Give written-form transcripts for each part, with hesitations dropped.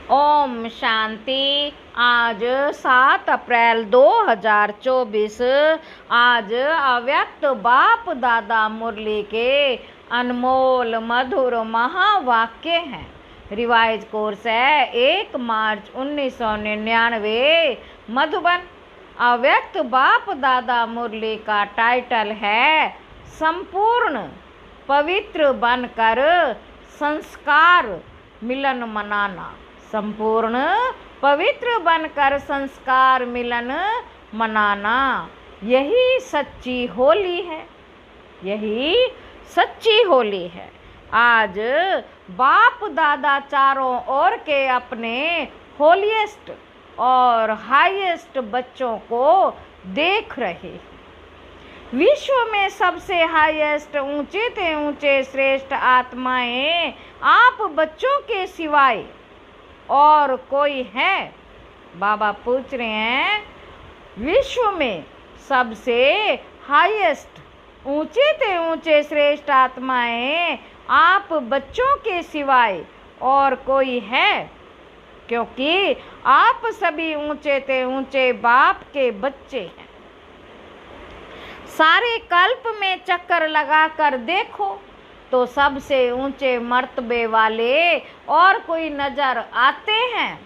ओम शांति। आज 7 अप्रैल 2024। आज अव्यक्त बाप दादा मुरली के अनमोल मधुर महावाक्य हैं। रिवाइज कोर्स है 1 मार्च 1999 मधुबन। अव्यक्त बाप दादा मुरली का टाइटल है संपूर्ण पवित्र बनकर संस्कार मिलन मनाना। संपूर्ण पवित्र बनकर संस्कार मिलन मनाना, यही सच्ची होली है। यही सच्ची होली है। आज बाप दादा चारों ओर के अपने होलीएस्ट और हाईएस्ट बच्चों को देख रहे हैं। विश्व में सबसे हाईएस्ट ऊंचे से ऊंचे श्रेष्ठ आत्माएं आप बच्चों के सिवाय और कोई है? बाबा पूछ रहे हैं, विश्व में सबसे हाईएस्ट ऊंचे से ऊंचे श्रेष्ठ आत्माएं आप बच्चों के सिवाय और कोई है? क्योंकि आप सभी ऊंचे से ऊंचे बाप के बच्चे हैं। सारे कल्प में चक्कर लगाकर देखो तो सबसे ऊंचे मर्तबे वाले और कोई नजर आते हैं?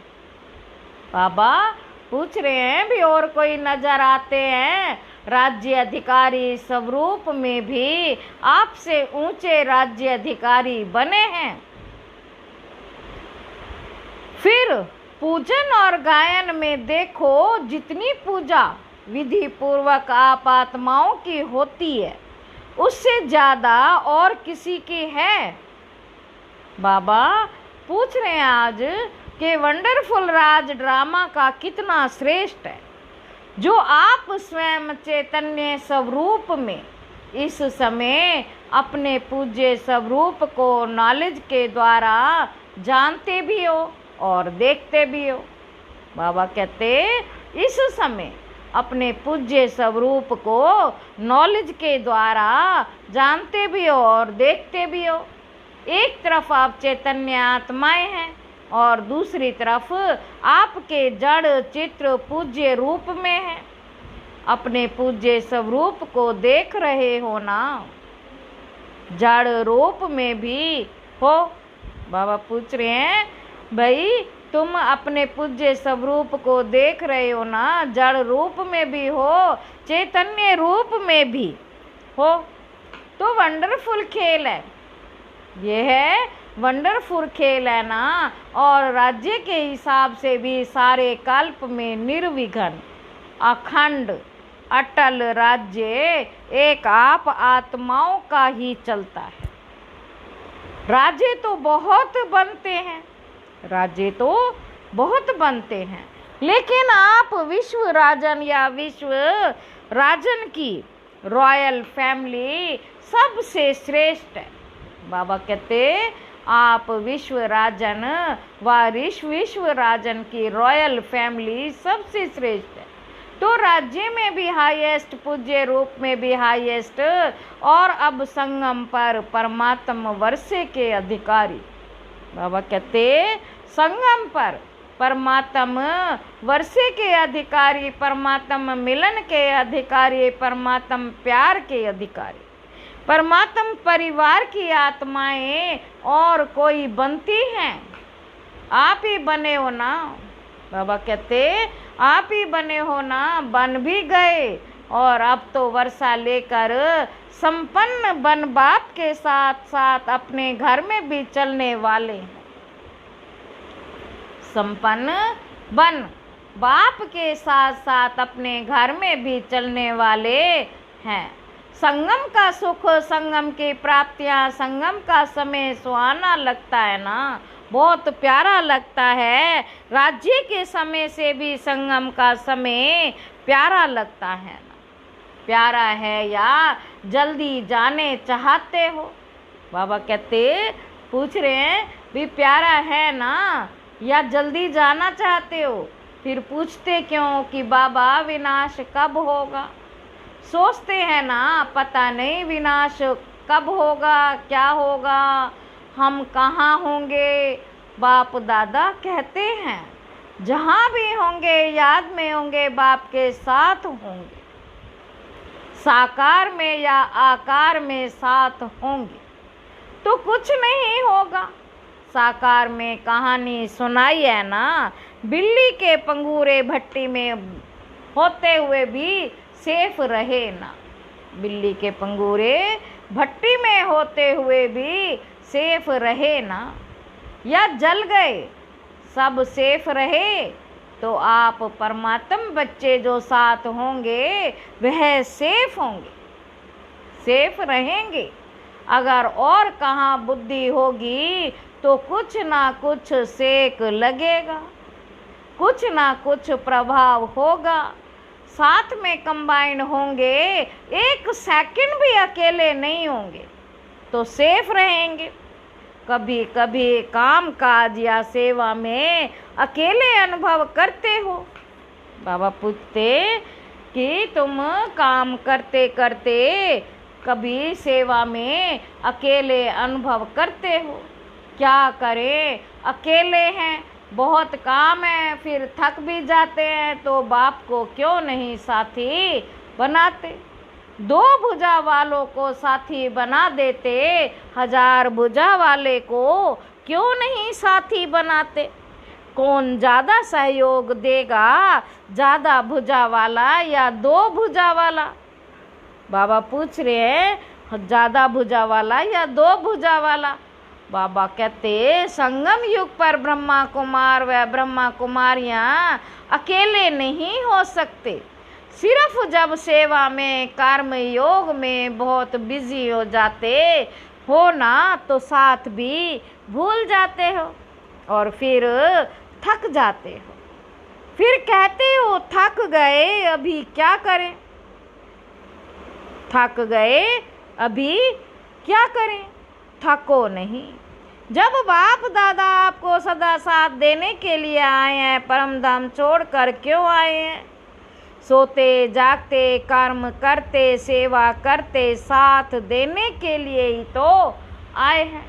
बाबा पूछ रहे हैं, भी और कोई नजर आते हैं? राज्य अधिकारी स्वरूप में भी आपसे ऊंचे राज्य अधिकारी बने हैं। फिर पूजन और गायन में देखो, जितनी पूजा विधि पूर्वक आप आत्माओं की होती है उससे ज्यादा और किसी की है? बाबा पूछ रहे हैं आज कि वंडरफुल राज ड्रामा का कितना श्रेष्ठ है, जो आप स्वयं चैतन्य स्वरूप में इस समय अपने पूज्य स्वरूप को नॉलेज के द्वारा जानते भी हो और देखते भी हो। बाबा कहते इस समय अपने पूज्य स्वरूप को नॉलेज के द्वारा जानते भी हो और देखते भी हो। एक तरफ आप चैतन्य आत्माएं हैं और दूसरी तरफ आपके जड़ चित्र पूज्य रूप में है। अपने पूज्य स्वरूप को देख रहे हो ना? जड़ रूप में भी हो। बाबा पूछ रहे हैं, भाई तुम अपने पूज्य स्वरूप को देख रहे हो ना? जड़ रूप में भी हो, चैतन्य रूप में भी हो, तो वंडरफुल खेल है। यह है वंडरफुल खेल है ना। और राज्य के हिसाब से भी सारे कल्प में निर्विघ्न अखंड अटल राज्य एक आप आत्माओं का ही चलता है। राज्य तो बहुत बनते हैं, राज्य तो बहुत बनते हैं, लेकिन आप विश्व राजन या विश्व राजन की रॉयल फैमिली सबसे श्रेष्ठ है। बाबा कहते आप विश्व राजन व विश्व राजन की रॉयल फैमिली सबसे श्रेष्ठ है। तो राज्य में भी हाईएस्ट, पूज्य रूप में भी हाईएस्ट, और अब संगम पर परमात्मा वर्षे के अधिकारी। बाबा कहते संगम पर परमात्मा वर्षे के अधिकारी, परमात्मा मिलन के अधिकारी, परमात्मा प्यार के अधिकारी, परमात्मा परिवार की आत्माएं और कोई बनती हैं? आप ही बने हो ना? बाबा कहते आप ही बने हो ना, बन भी गए और अब तो वर्षा लेकर संपन्न बन बाप के साथ साथ अपने घर में भी चलने वाले हैं। संपन्न बन बाप के साथ साथ अपने घर में भी चलने वाले हैं। संगम का सुख, संगम की प्राप्तियां, संगम का समय सुहाना लगता है ना, बहुत प्यारा लगता है। राज्य के समय से भी संगम का समय प्यारा लगता है ना? प्यारा है या जल्दी जाने चाहते हो? बाबा कहते पूछ रहे हैं, भी प्यारा है ना या जल्दी जाना चाहते हो? फिर पूछते क्यों कि बाबा विनाश कब होगा? सोचते हैं ना, पता नहीं विनाश कब होगा, क्या होगा, हम कहाँ होंगे, बाप दादा कहते हैं, जहाँ भी होंगे याद में होंगे, बाप के साथ होंगे, साकार में या आकार में साथ होंगे तो कुछ नहीं होगा। साकार में कहानी सुनाई है ना, बिल्ली के पंगूरे भट्टी में होते हुए भी सेफ रहे ना, बिल्ली के पंगूरे भट्टी में होते हुए भी सेफ रहे ना, या जल गए सब सेफ रहे तो आप परमात्म बच्चे जो साथ होंगे वह सेफ होंगे, सेफ रहेंगे। अगर और कहाँ बुद्धि होगी तो कुछ ना कुछ सेक लगेगा, कुछ ना कुछ प्रभाव होगा। साथ में कंबाइन होंगे, एक सेकंड भी अकेले नहीं होंगे तो सेफ रहेंगे। कभी कभी काम काज या सेवा में अकेले अनुभव करते हो। बाबा पूछते कि तुम काम करते करते कभी सेवा में अकेले अनुभव करते हो? क्या करें, अकेले हैं, बहुत काम है, फिर थक भी जाते हैं तो बाप को क्यों नहीं साथी बनाते? 2 भुजा वालों को साथी बना देते, 1000 भुजा वाले को क्यों नहीं साथी बनाते? कौन ज़्यादा सहयोग देगा, ज़्यादा भुजा वाला या 2 भुजा वाला? बाबा पूछ रहे हैं, ज़्यादा भुजा वाला या 2 भुजा वाला? बाबा कहते, संगम युग पर ब्रह्मा कुमार व ब्रह्मा कुमारियाँ अकेले नहीं हो सकते। सिर्फ जब सेवा में, कर्म योग में बहुत बिजी हो जाते हो ना तो साथ भी भूल जाते हो और फिर थक जाते हो। फिर कहते हो थक गए, अभी क्या करें? थक गए, अभी क्या करें? थको नहीं। जब बाप दादा आपको सदा साथ देने के लिए आए हैं, परम धाम छोड़कर क्यों आए हैं? सोते जागते कर्म करते सेवा करते साथ देने के लिए ही तो आए हैं।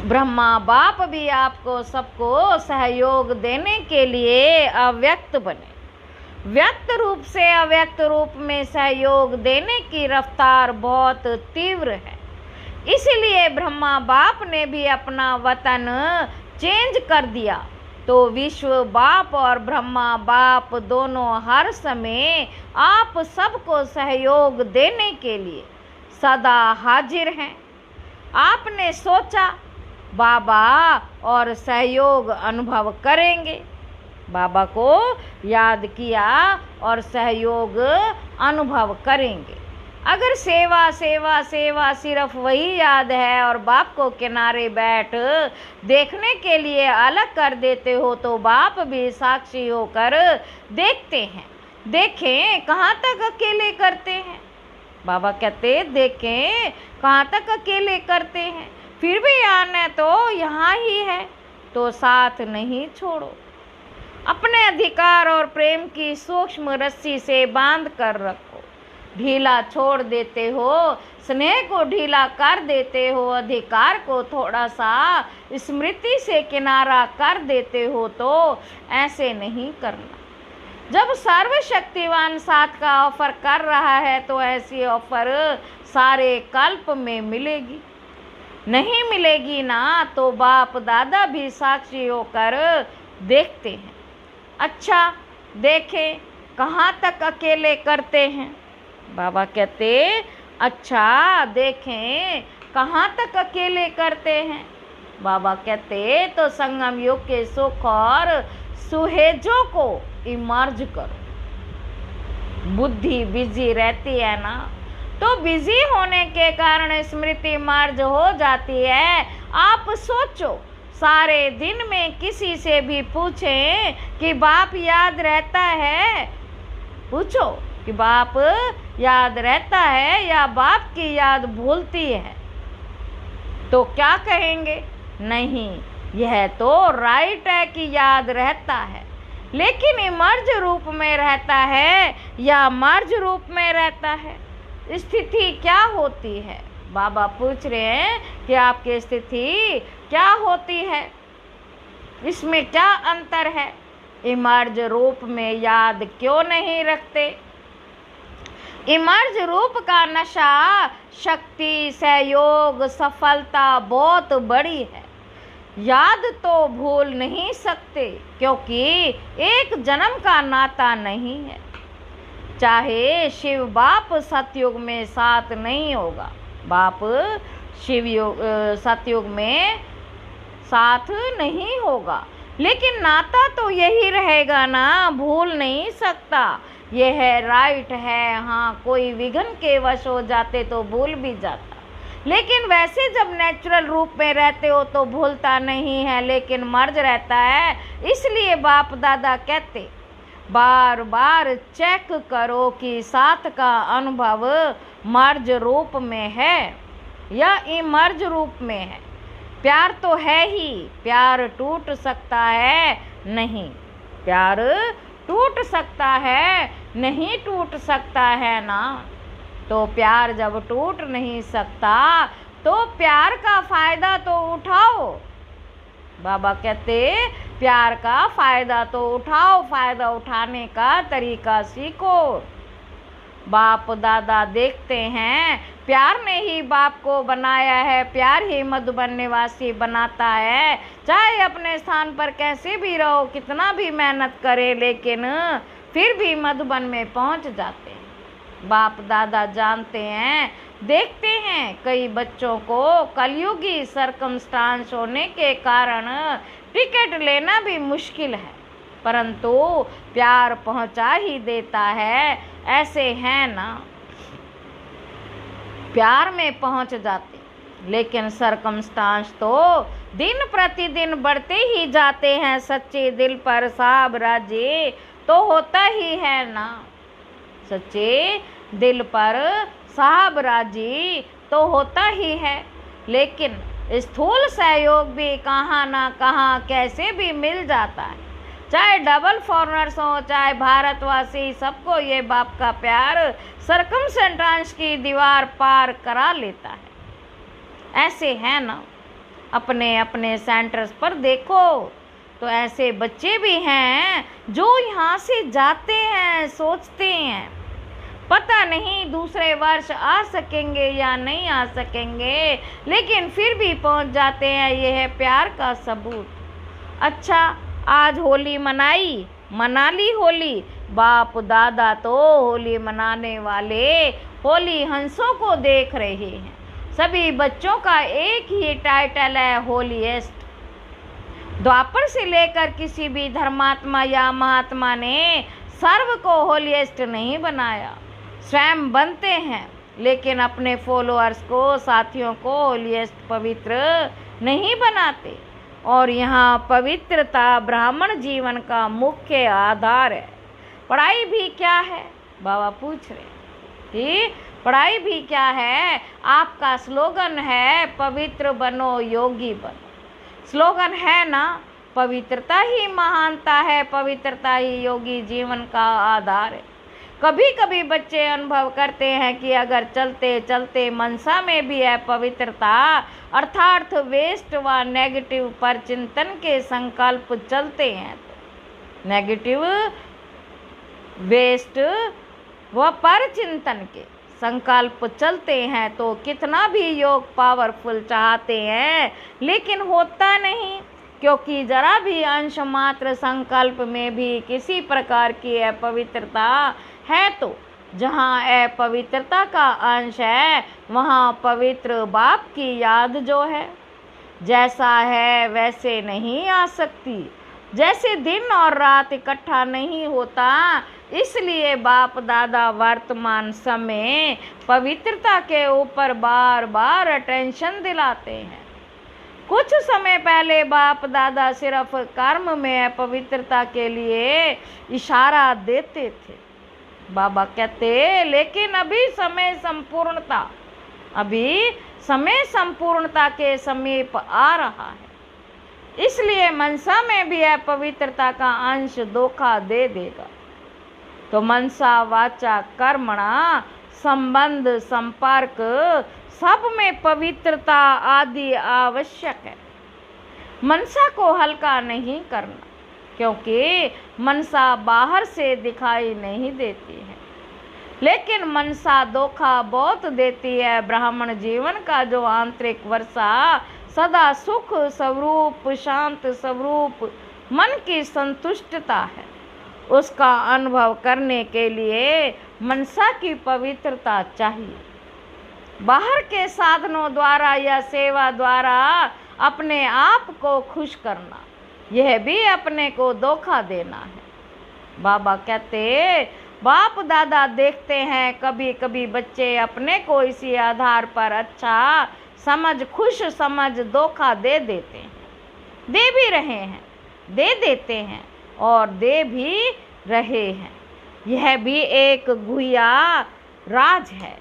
ब्रह्मा बाप भी आपको सबको सहयोग देने के लिए अव्यक्त बने। व्यक्त रूप से अव्यक्त रूप में सहयोग देने की रफ्तार बहुत तीव्र है। इसलिए ब्रह्मा बाप ने भी अपना वतन चेंज कर दिया तो विश्व बाप और ब्रह्मा बाप दोनों हर समय आप सबको सहयोग देने के लिए सदा हाजिर हैं। आपने सोचा बाबा और सहयोग अनुभव करेंगे, बाबा को याद किया और सहयोग अनुभव करेंगे। अगर सेवा सेवा सेवा सिर्फ वही याद है और बाप को किनारे बैठ देखने के लिए अलग कर देते हो तो बाप भी साक्षी होकर देखते हैं। देखें कहाँ तक अकेले करते हैं। बाबा कहते देखें कहाँ तक अकेले करते हैं, फिर भी आना तो यहाँ ही है तो साथ नहीं छोड़ो। अपने अधिकार और प्रेम की सूक्ष्म रस्सी से बांध कर रखो। ढीला छोड़ देते हो, स्नेह को ढीला कर देते हो, अधिकार को थोड़ा सा स्मृति से किनारा कर देते हो तो ऐसे नहीं करना। जब सर्वशक्तिवान साथ का ऑफर कर रहा है तो ऐसी ऑफर सारे कल्प में मिलेगी। नहीं मिलेगी ना तो बाप दादा भी साक्षी होकर देखते हैं। अच्छा देखें कहाँ तक अकेले करते हैं। बाबा कहते अच्छा देखें कहाँ तक अकेले करते हैं। बाबा कहते तो संगम युग के सुख और सुहेजों को इमर्ज करो। बुद्धि बिजी रहती है ना तो बिजी होने के कारण स्मृति मर्ज हो जाती है। आप सोचो सारे दिन में किसी से भी पूछें कि बाप याद रहता है, पूछो कि बाप याद रहता है या बाप की याद भूलती है, तो क्या कहेंगे? नहीं, यह तो राइट है कि याद रहता है, लेकिन इमर्ज रूप में रहता है या मर्ज रूप में रहता है? स्थिति क्या होती है? बाबा पूछ रहे हैं कि आपकी स्थिति क्या होती है, इसमें क्या अंतर है? इमर्ज रूप में याद क्यों नहीं रखते? इमर्ज रूप का नशा, शक्ति, सहयोग, सफलता बहुत बड़ी है। याद तो भूल नहीं सकते क्योंकि एक जन्म का नाता नहीं है। चाहे शिव बाप सतयुग में साथ नहीं होगा, बाप सतयुग में साथ नहीं होगा, लेकिन नाता तो यही रहेगा ना, भूल नहीं सकता। यह है राइट है। हाँ, कोई विघ्न के वश हो जाते तो भूल भी जाता, लेकिन वैसे जब नेचुरल रूप में रहते हो तो भूलता नहीं है, लेकिन मर्ज रहता है। इसलिए बाप दादा कहते बार बार चेक करो कि साथ का अनुभव मर्ज रूप में है या इमर्ज रूप में है। प्यार तो है ही, प्यार टूट सकता है नहीं, प्यार टूट सकता है नहीं, टूट सकता है ना। तो प्यार जब टूट नहीं सकता तो प्यार का फायदा तो उठाओ। बाबा कहते प्यार का फायदा तो उठाओ, फायदा उठाने का तरीका सीखो। बाप दादा देखते हैं प्यार ने ही बाप को बनाया है, प्यार ही मधुबन निवासी बनाता है। चाहे अपने स्थान पर कैसे भी रहो, कितना भी मेहनत करे, लेकिन फिर भी मधुबन में पहुंच जाते हैं। बाप दादा जानते हैं, देखते हैं कई बच्चों को कलयुगी सरकमस्टांस होने के कारण टिकट लेना भी मुश्किल है, परंतु प्यार पहुंचा ही देता है। ऐसे हैं ना, प्यार में पहुंच जाते, लेकिन सरकमस्टांस तो दिन प्रतिदिन बढ़ते ही जाते हैं। सच्चे दिल पर साहब राजे तो होता ही है ना, सच्चे दिल पर साहब राजी तो होता ही है, लेकिन स्थूल सहयोग भी कहाँ ना कहाँ कैसे भी मिल जाता है। चाहे डबल फॉरनर्स हो, चाहे भारतवासी, सबको ये बाप का प्यार सरकमस्टेंस की दीवार पार करा लेता है। ऐसे है ना, अपने अपने सेंटर्स पर देखो तो ऐसे बच्चे भी हैं जो यहाँ से जाते हैं, सोचते हैं पता नहीं दूसरे वर्ष आ सकेंगे या नहीं आ सकेंगे, लेकिन फिर भी पहुँच जाते हैं। यह है प्यार का सबूत। अच्छा, आज होली मना ली होली। बाप दादा तो होली मनाने वाले होली हंसों को देख रहे हैं। सभी बच्चों का एक ही टाइटल है, होलीएस्ट। द्वापर से लेकर किसी भी धर्मात्मा या महात्मा ने सर्व को होलीएस्ट नहीं बनाया। स्वयं बनते हैं, लेकिन अपने फॉलोअर्स को, साथियों को होलीएस्ट, पवित्र नहीं बनाते। और यहाँ पवित्रता ब्राह्मण जीवन का मुख्य आधार है। पढ़ाई भी क्या है, बाबा पूछ रहे कि पढ़ाई भी क्या है? आपका स्लोगन है पवित्र बनो योगी बनो। स्लोगन है ना, पवित्रता ही महानता है, पवित्रता ही योगी जीवन का आधार है। कभी कभी बच्चे अनुभव करते हैं कि अगर चलते चलते मनसा में भी है पवित्रता, अर्थात वेस्ट व नेगेटिव पर चिंतन के संकल्प चलते हैं, तो नेगेटिव वेस्ट व पर चिंतन के संकल्प चलते हैं, तो कितना भी योग पावरफुल चाहते हैं लेकिन होता नहीं, क्योंकि जरा भी अंश मात्र संकल्प में भी किसी प्रकार की अपवित्रता है, तो जहाँ अपवित्रता का अंश है वहाँ पवित्र बाप की याद जो है जैसा है वैसे नहीं आ सकती। जैसे दिन और रात इकट्ठा नहीं होता, इसलिए बाप दादा वर्तमान समय पवित्रता के ऊपर बार बार अटेंशन दिलाते हैं। कुछ समय पहले बाप दादा सिर्फ कर्म में अपवित्रता के लिए इशारा देते थे। बाबा कहते लेकिन अभी समय संपूर्णता के समीप आ रहा है, इसलिए मनसा में भी अपवित्रता का अंश धोखा दे देगा। तो मनसा वाचा कर्मणा संबंध संपर्क सब में पवित्रता आदि आवश्यक है। मनसा को हल्का नहीं करना, क्योंकि मनसा बाहर से दिखाई नहीं देती है, लेकिन मनसा धोखा बहुत देती है। ब्राह्मण जीवन का जो आंतरिक वर्षा सदा सुख स्वरूप, शांत स्वरूप मन की संतुष्टता है, उसका अनुभव करने के लिए मनसा की पवित्रता चाहिए। बाहर के साधनों द्वारा या सेवा द्वारा अपने आप को खुश करना, यह भी अपने को धोखा देना है। बाबा कहते, बाप दादा देखते हैं कभी कभी बच्चे अपने को इसी आधार पर अच्छा समझ, खुश समझ धोखा दे देते हैं, दे भी रहे हैं, दे देते हैं और दे भी रहे हैं। यह भी एक गुह्या राज है।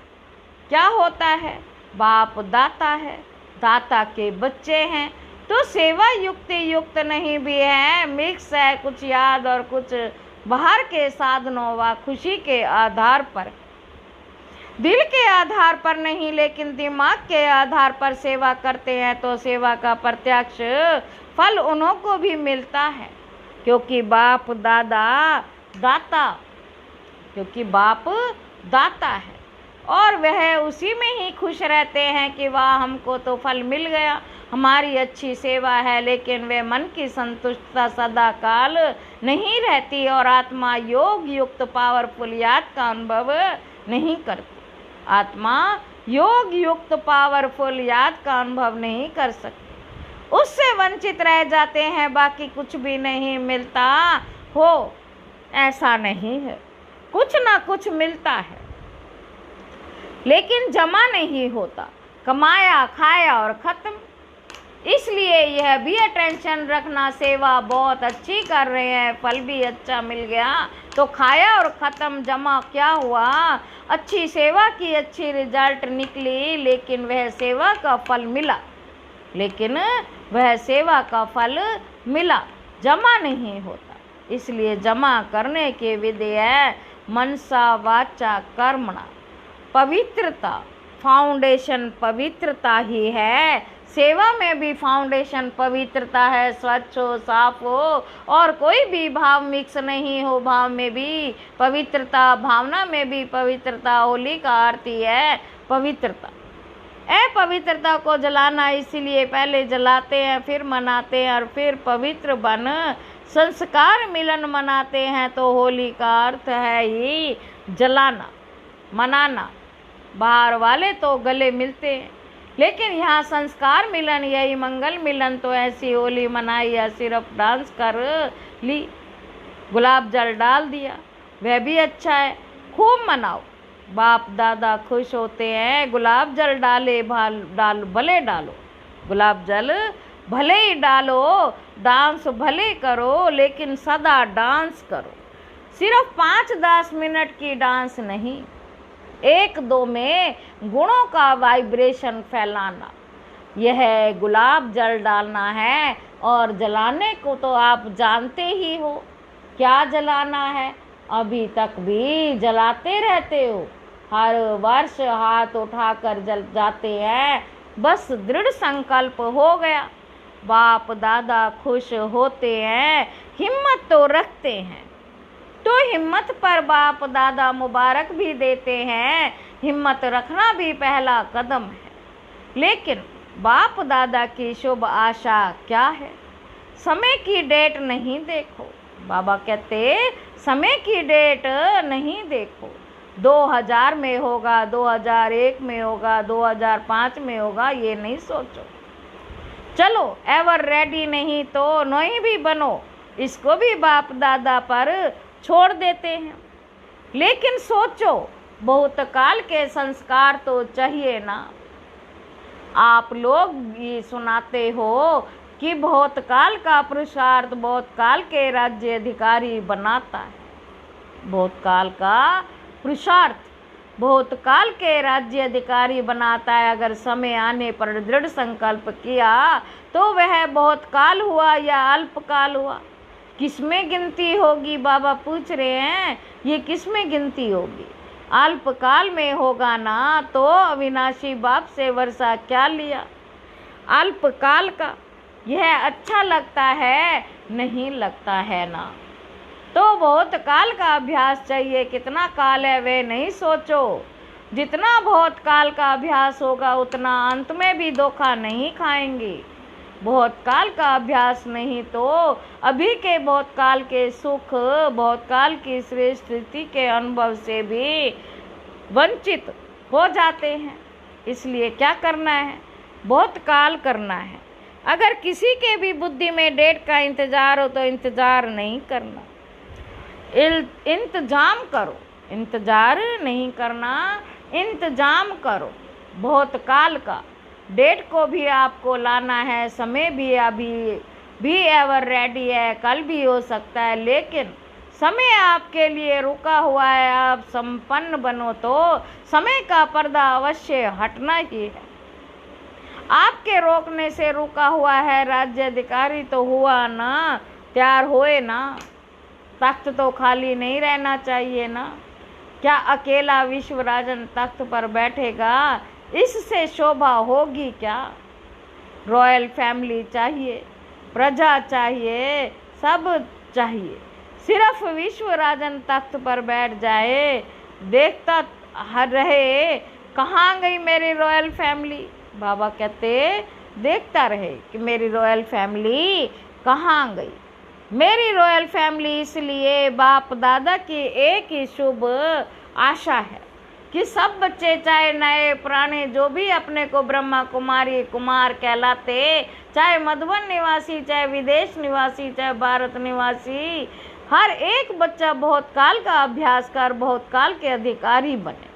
क्या होता है? बाप दाता है, दाता के बच्चे हैं, तो सेवा युक्त नहीं भी है, मिक्स है, कुछ याद और कुछ बाहर के साधनों व खुशी के आधार पर, दिल के आधार पर नहीं, लेकिन दिमाग के आधार पर सेवा करते हैं, तो सेवा का प्रत्यक्ष फल उन्हों को भी मिलता है, क्योंकि बाप दाता है और वह उसी में ही खुश रहते हैं कि वाह हमको तो फल मिल गया, हमारी अच्छी सेवा है। लेकिन वे मन की संतुष्टता सदा काल नहीं रहती और आत्मा योग युक्त पावरफुल याद का अनुभव नहीं करती। आत्मा योग युक्त पावरफुल याद का अनुभव नहीं कर सकती, उससे वंचित रह जाते हैं। बाकी कुछ भी नहीं मिलता हो ऐसा नहीं है, कुछ ना कुछ मिलता है, लेकिन जमा नहीं होता, कमाया खाया और खत्म। इसलिए यह भी अटेंशन रखना, सेवा बहुत अच्छी कर रहे हैं, फल भी अच्छा मिल गया, तो खाया और ख़त्म, जमा क्या हुआ? अच्छी सेवा की, अच्छी रिजल्ट निकली, लेकिन वह सेवा का फल मिला, जमा नहीं होता। इसलिए जमा करने के विधि है मनसा वाचा कर्मणा। पवित्रता, फाउंडेशन पवित्रता ही है। सेवा में भी फाउंडेशन पवित्रता है, स्वच्छ हो, साफ हो और कोई भी भाव मिक्स नहीं हो। भाव में भी पवित्रता, भावना में भी पवित्रता। होली का अर्थ ही है पवित्रता। अपवित्रता को जलाना, इसीलिए पहले जलाते हैं, फिर मनाते हैं और फिर पवित्र बन संस्कार मिलन मनाते हैं। तो होली का अर्थ है ही जलाना, मनाना। बाहर वाले तो गले मिलते हैं, लेकिन यहाँ संस्कार मिलन, यही मंगल मिलन। तो ऐसी होली मनाई या सिर्फ डांस कर ली, गुलाब जल डाल दिया, वह भी अच्छा है, खूब मनाओ। बाप दादा खुश होते हैं, गुलाब जल भले डालो, गुलाब जल भले ही डालो, डांस भले करो, लेकिन सदा डांस करो। सिर्फ 5-10 मिनट की डांस नहीं, 1-2 में गुणों का वाइब्रेशन फैलाना, यह गुलाब जल डालना है। और जलाने को तो आप जानते ही हो क्या जलाना है, अभी तक भी जलाते रहते हो, हर वर्ष हाथ उठाकर जल जाते हैं। बस दृढ़ संकल्प हो गया, बाप दादा खुश होते हैं, हिम्मत तो रखते हैं, तो हिम्मत पर बाप दादा मुबारक भी देते हैं। हिम्मत रखना भी पहला कदम है, लेकिन बाप दादा की शुभ आशा क्या है? समय की डेट नहीं देखो। बाबा कहते समय की डेट नहीं देखो, 2000 में होगा, 2001 में होगा, 2005 में होगा, ये नहीं सोचो। चलो एवर रेडी नहीं तो नहीं भी बनो, इसको भी बाप दादा पर छोड़ देते हैं। लेकिन सोचो, बहुत काल के संस्कार तो चाहिए ना। आप लोग ये सुनाते हो कि बहुत काल का पुरुषार्थ बहुत काल के राज्य अधिकारी बनाता है। बहुत काल का पुरुषार्थ बहुत काल के राज्य अधिकारी बनाता है। अगर समय आने पर दृढ़ संकल्प किया तो वह बहुत काल हुआ या अल्पकाल हुआ, किसमें गिनती होगी? बाबा पूछ रहे हैं, ये किसमें गिनती होगी? अल्पकाल में होगा ना, तो अविनाशी बाप से वर्षा क्या लिया? अल्पकाल का यह अच्छा लगता है, नहीं लगता है ना। तो बहुत काल का अभ्यास चाहिए, कितना काल है वे नहीं सोचो। जितना बहुत काल का अभ्यास होगा उतना अंत में भी धोखा नहीं खाएंगे। बहुत काल का अभ्यास नहीं तो अभी के बहुत काल के सुख, बहुत काल की श्रेष्ठ स्थिति के अनुभव से भी वंचित हो जाते हैं। इसलिए क्या करना है? बहुत काल करना है। अगर किसी के भी बुद्धि में डेट का इंतजार हो तो इंतजार नहीं करना, इंतजाम करो। इंतजार नहीं करना, इंतजाम करो। बहुत काल का डेट को भी आपको लाना है। समय भी अभी भी एवर रेडी है, कल भी हो सकता है, लेकिन समय आपके लिए रुका हुआ है। आप संपन्न बनो तो समय का पर्दा अवश्य हटना ही है। आपके रोकने से रुका हुआ है। राज्य अधिकारी तो हुआ ना, तैयार होए ना। तख्त तो खाली नहीं रहना चाहिए ना। क्या अकेला विश्व राजन तख्त पर बैठेगा? इससे शोभा होगी क्या? रॉयल फैमिली चाहिए, प्रजा चाहिए, सब चाहिए। सिर्फ विश्व राजन तख्त पर बैठ जाए, देखता रहे कहाँ गई मेरी रॉयल फैमिली। बाबा कहते देखता रहे कि मेरी रॉयल फैमिली कहाँ गई। मेरी रॉयल फैमिली इसलिए बाप दादा की एक ही शुभ आशा है कि सब बच्चे, चाहे नए पुराने, जो भी अपने को ब्रह्मा कुमारी कुमार कहलाते, चाहे मधुबन निवासी, चाहे विदेश निवासी, चाहे भारत निवासी, हर एक बच्चा बहुत काल का अभ्यास कर बहुत काल के अधिकारी बने,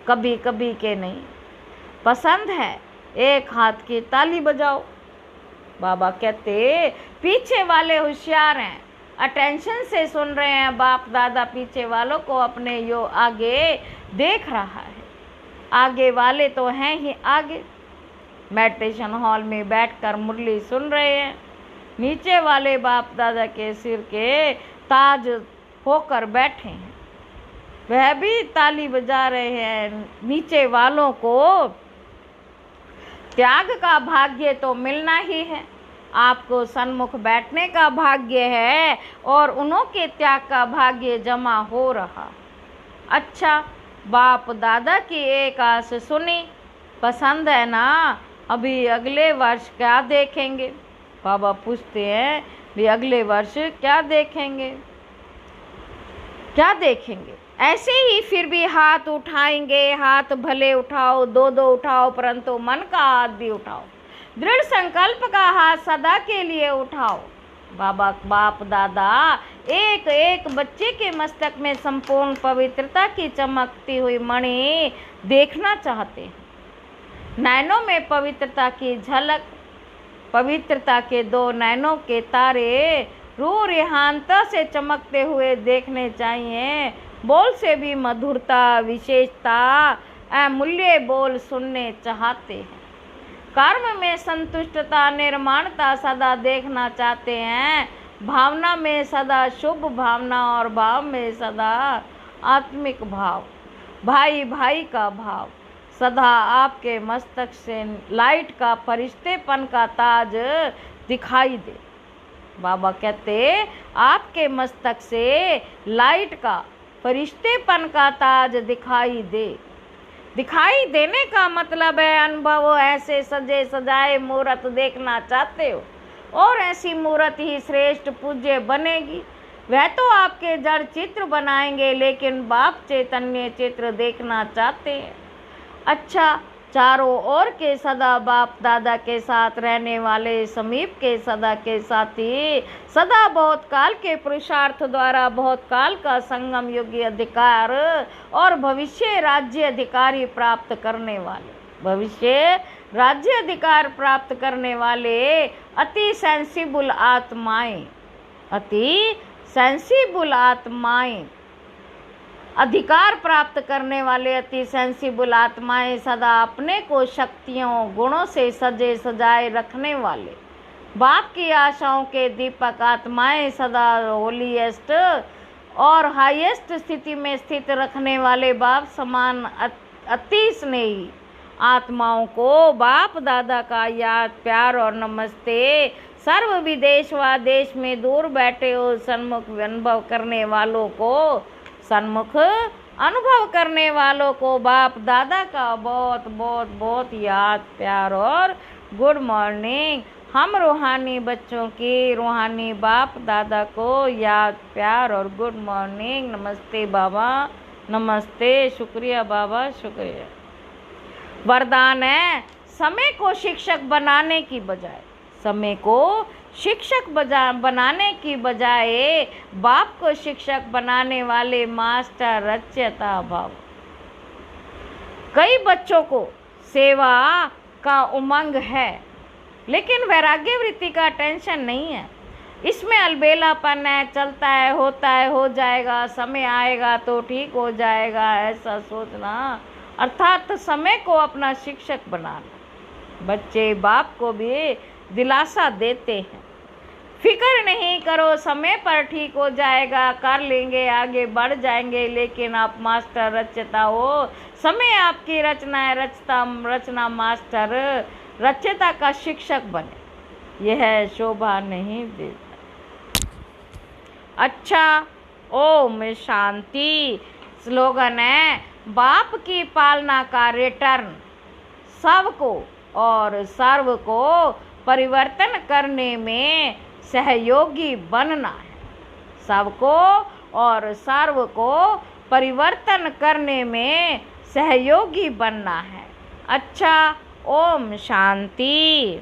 कभी कभी के नहीं। पसंद है एक हाथ की ताली बजाओ। बाबा कहते पीछे वाले होशियार हैं, अटेंशन से सुन रहे हैं। बाप दादा पीछे वालों को अपने यो आगे देख रहा है। आगे वाले तो हैं ही आगे, मेडिटेशन हॉल में बैठकर मुरली सुन रहे हैं। नीचे वाले बाप दादा के सिर के ताज होकर बैठे हैं, वह भी ताली बजा रहे हैं। नीचे वालों को त्याग का भाग्य तो मिलना ही है। आपको सन्मुख बैठने का भाग्य है और उन्हों के त्याग का भाग्य जमा हो रहा। अच्छा, बाप दादा की एक आस सुनी, पसंद है ना? अभी अगले वर्ष क्या देखेंगे? बाबा पूछते हैं भी अगले वर्ष क्या देखेंगे? क्या देखेंगे? ऐसे ही फिर भी हाथ उठाएंगे। हाथ भले उठाओ, दो दो उठाओ, परंतु मन का हाथ भी उठाओ। दृढ़ संकल्प का हाथ सदा के लिए उठाओ। बाबा बाप दादा एक एक बच्चे के मस्तक में संपूर्ण पवित्रता की चमकती हुई मणि देखना चाहते हैं। नैनों में पवित्रता की झलक, पवित्रता के दो नैनों के तारे रूह रेहानता से चमकते हुए देखने चाहिए। बोल से भी मधुरता, विशेषता, अमूल्य बोल सुनने चाहते हैं। कर्म में संतुष्टता, निर्माणता सदा देखना चाहते हैं। भावना में सदा शुभ भावना और भाव में सदा आत्मिक भाव, भाई भाई का भाव सदा आपके मस्तक से लाइट का फरिश्तेपन का ताज दिखाई दे। बाबा कहते आपके मस्तक से लाइट का फरिश्तेपन का ताज दिखाई दे। दिखाई देने का मतलब है अनुभव। ऐसे सजे सजाए मूर्त देखना चाहते हो और ऐसी मूर्त ही श्रेष्ठ पूज्य बनेगी। वह तो आपके जड़ चित्र बनाएंगे, लेकिन बाप चैतन्य चित्र देखना चाहते हैं। अच्छा, चारों ओर के सदा बाप दादा के साथ रहने वाले, समीप के सदा के साथी, सदा बहुत काल के पुरुषार्थ द्वारा बहुत काल का संगम योगी अधिकार और भविष्य राज्य अधिकारी प्राप्त करने वाले, भविष्य राज्य अधिकार प्राप्त करने वाले अति सेंसिबल आत्माएं, अति सेंसिबल आत्माएं, अधिकार प्राप्त करने वाले अति सेंसिबल आत्माएं, सदा अपने को शक्तियों गुणों से सजे सजाए रखने वाले, बाप की आशाओं के दीपक आत्माएं, सदा होलीएस्ट और हाईएस्ट स्थिति में स्थित रखने वाले बाप समान अति स्नेही आत्माओं को बाप दादा का याद प्यार और नमस्ते। सर्व विदेश व देश में दूर बैठे हो सन्मुख अनुभव करने वालों को बाप दादा का बहुत बहुत बहुत याद प्यार और गुड मॉर्निंग। हम रूहानी बच्चों की रूहानी बाप दादा को याद प्यार और गुड मॉर्निंग। नमस्ते बाबा, नमस्ते, शुक्रिया बाबा, शुक्रिया। वरदान है, समय को शिक्षक बनाने की बजाय बाप को शिक्षक बनाने वाले मास्टर रचयिता भाव। कई बच्चों को सेवा का उमंग है लेकिन वैराग्य वृत्ति का टेंशन नहीं है। इसमें अलबेलापन है, चलता है, होता है, हो जाएगा, समय आएगा तो ठीक हो जाएगा, ऐसा सोचना अर्थात समय को अपना शिक्षक बनाना। बच्चे बाप को भी दिलासा देते हैं, फिक्र नहीं करो, समय पर ठीक हो जाएगा, कर लेंगे, आगे बढ़ जाएंगे। लेकिन आप मास्टर रचयिता हो, समय आपकी रचना है, रचना मास्टर रचयिता का शिक्षक बने, यह शोभा नहीं देता। अच्छा, ओम शांति। स्लोगन है, बाप की पालना का रिटर्न सबको और सर्व को परिवर्तन करने में सहयोगी बनना है। सबको और सर्व को परिवर्तन करने में सहयोगी बनना है। अच्छा, ओम शांति।